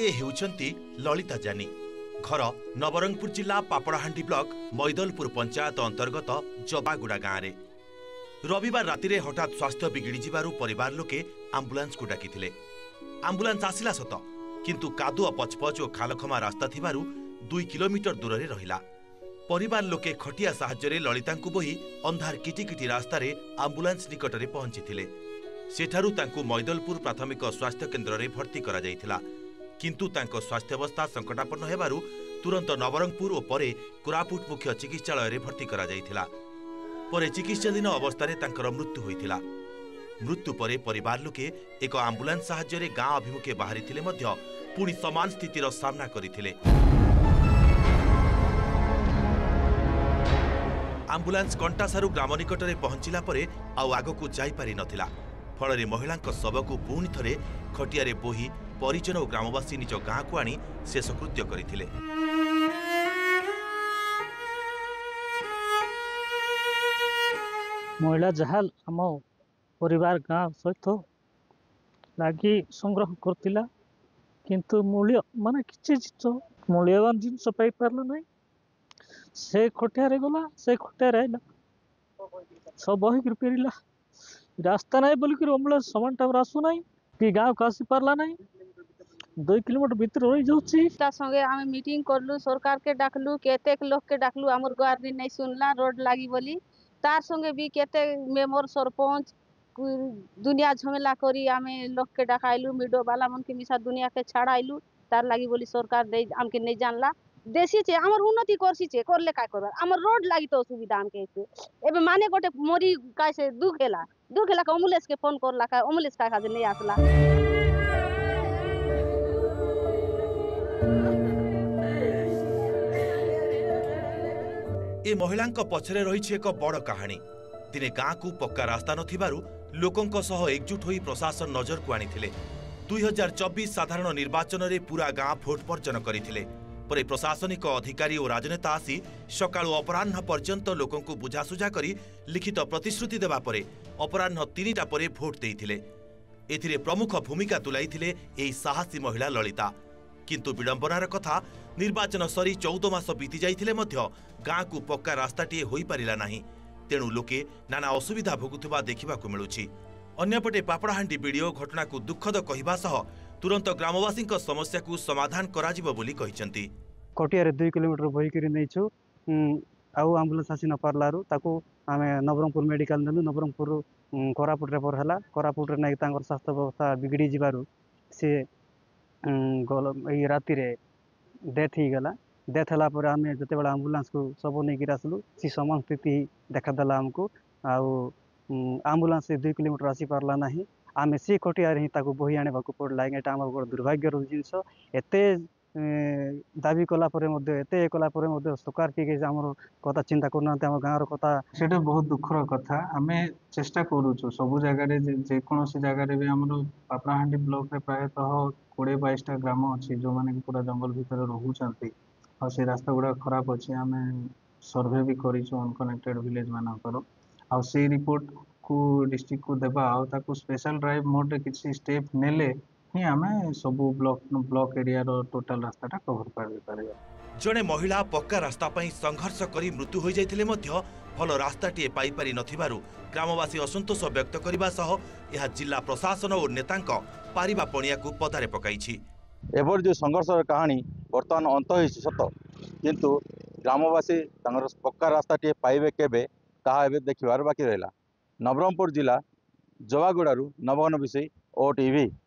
से हेउछंती ललिता जानी। घर नवरंगपुर जिला पापड़ाहांडी ब्लॉक मैदलपुर पंचायत अंतर्गत जबागुड़ा गाँव में रविवार राति रे हठात स्वास्थ्य बिगिड़ी जिबारु परिवार लोके आंबुलांस को डाकिथिले। आंबुलांस आसिला सत किंतु कादुआ पचपच और खालखमा रास्ता थिबारु 2 किलोमीटर दूर रे रहिला। परिवार लोके खटिया साहाय्य रे ललितांकु बोही अंधार किटिकिटी रास्ता रे आंबुलांस निकट रे पहुंचीथिले। सेठारु तांकु मैदलपुर प्राथमिक स्वास्थ्य केन्द्र रे भर्ती करा जायथिला किंतु तांको स्वास्थ्यावस्था संकटापन्न हेबारु तुरंत नवरंगपुर और परे कोरापुट मुख्य चिकित्सालय रे भर्ती करा जायथिला। परे चिकित्साधीन अवस्था रे तांकर मृत्यु होइथिला। मृत्यु परे परिवार लोके एक आंबुलांस साहाय्य रे गाँ अभिमुखे बाहरिथिले मध्य पुणी समान स्थितिर सामना करिथिले। आंबुलांस कंटासारु ग्राम निकट रे पहुंचिला परे आउ आगकु जाई पारि नथिला। फल महिलांक शवकु पुणी थरे खटिया बोही परिजन और ग्रामवासी निज गाँ को आनी शेषकृत्य करथिले। महिला जहाल आम परिवार गाँ सहित लगी संग्रह करथिला किंतु मूल्य माने किछि मूल्यवान जिनस पाई पारला नहीं। से खटिया रे गला से खटिया रे आइला सब बही फेरिला। रास्ता नहीं बोलिक एम्बुलेंस समान टाइम आसु नहीं कि गाँव को आसी पारला नहीं। 2 किलोमीटर भीतर रही जाउछि। ता संगे आमे मीटिंग करलु, सरकार के डाकलु, केतेक लोग के डाकलु, हमर गार भी नहीं सुनला रोड लागी बोली। तार संगे भी केते मेंबर सरपंच दुनिया झमेला करी आमे लोग के डाकाइलु, मीडिया वाला मन के मिसा दुनिया के छाड़ाइलु। तार लागी बोली सरकार दे हमके नहीं जानला। देसी छे हमर उन्नति करसी छे करले का करबा हमर रोड लागी तो सुविधा हमके एबे माने गोटे मोरी कैसे दुख हेला का एम्बुलेंस के फोन करला का एम्बुलेंस का नहीं आसला। ए महिलांक पछरे रही एक बड़ कहानी। दिने गाँ को पक्का रास्ता नथिबारु लोकंक सह एकजुट होई प्रशासन नजर को आनिथिले। 2024 साधारण निर्वाचन रे पूरा गाँ भोट पर्जन करिथिले। परे प्रशासनिक अधिकारी और राजनेता आसी सकाळु अपराह्न पर्यंत लोकंकु बुझासुझा करी लिखित प्रतिश्रुति देबा परे अपराह्न 3टा परे भोट देइथिले। एथिरे प्रमुख भूमिका तुलाइथिले एही साहसी महिला ललिता। किंतु विडंबनार कथा निर्वाचन सरी 14 मास बीती जाइथिले मध्य गाँ को पक्का रास्ताटीए होई पारिला नाही। तेणु लोके नाना असुविधा भोगुथिबा देखिबाकु मिलुछि। अन्यपटे पापड़ाहांडी वीडियो घटना को दुखद कहिबा सह तुरंत ग्रामवासी समस्या को समाधान कराजिबो बोली कहिसंती। कटिया 2 किलोमीटर बही करी नैछु आउ एम्बुलेंस आसी न पारलारु ताको आमे नवरंगपुर मेडिकल नेलु। नवरंगपुर कोरापुट रे पर हला कोरापुट रे नै तांकर स्वास्थ्य व्यवस्था बिगड़ी जिबारु से राति रे डेथ ही गला। डेथ हला पर आमे जते बडा एम्बुलेंस को सब नै गिर आसलु सी समान स्थिति देखा दला हमको आउ एम्बुलेंस 2 किलोमीटर आसी पारला नाही। आमे सी खटिया रे ताको बही आने बाकू पड़ला। एटा हमर बड़ दुर्भाग्य रो जिंस एते दाबी कला परे मध्ये एते कला परे मध्ये सरकार के हमर कथा चिंता करना हम गाँव रो कथा सेटा बहुत दुखर कथा। आमे चेष्टा करूछु सब जगह रे जे कोनोसी जगह रे भी हमर पापड़ाहांडी ब्लॉक रे प्रायतः 20-22टा ग्राम अछि जो माने पूरा जंगल भीतर रहउचंती और से रास्ता गुडा खराब अछि। आमे सर्वे भी करिछु अनकनेक्टेड विलेज मानकर और से रिपोर्ट को डिस्ट्रिक्ट को देबा और ताको स्पेशल ड्राइव मोड रे किछि स्टेप नेले ही आमे सब ब्लॉक एरिया रो टोटल रास्ताटा कवर कर पारिबा। जड़े महिला पक्का रास्ता पाई संघर्ष करी मृत्यु हो जाइथिले मध्य भल रास्ताटीए पाई पारि नथिबारु ग्रामवासी असंतोष व्यक्त करबा सह यह जिला प्रशासन और नेतांक पारिबा पणिया को पदारे पकाइछि। एबर जो संघर्ष कहानी वर्तमान अंत होई सत किंतु ग्रामवासी तांगर पक्का रास्ताटीए पाइबे केबे ताहा एबे देखिबार बाकी रहला। नवरंगपुर जिला जवागुड़ारू नवघन विषय OTV।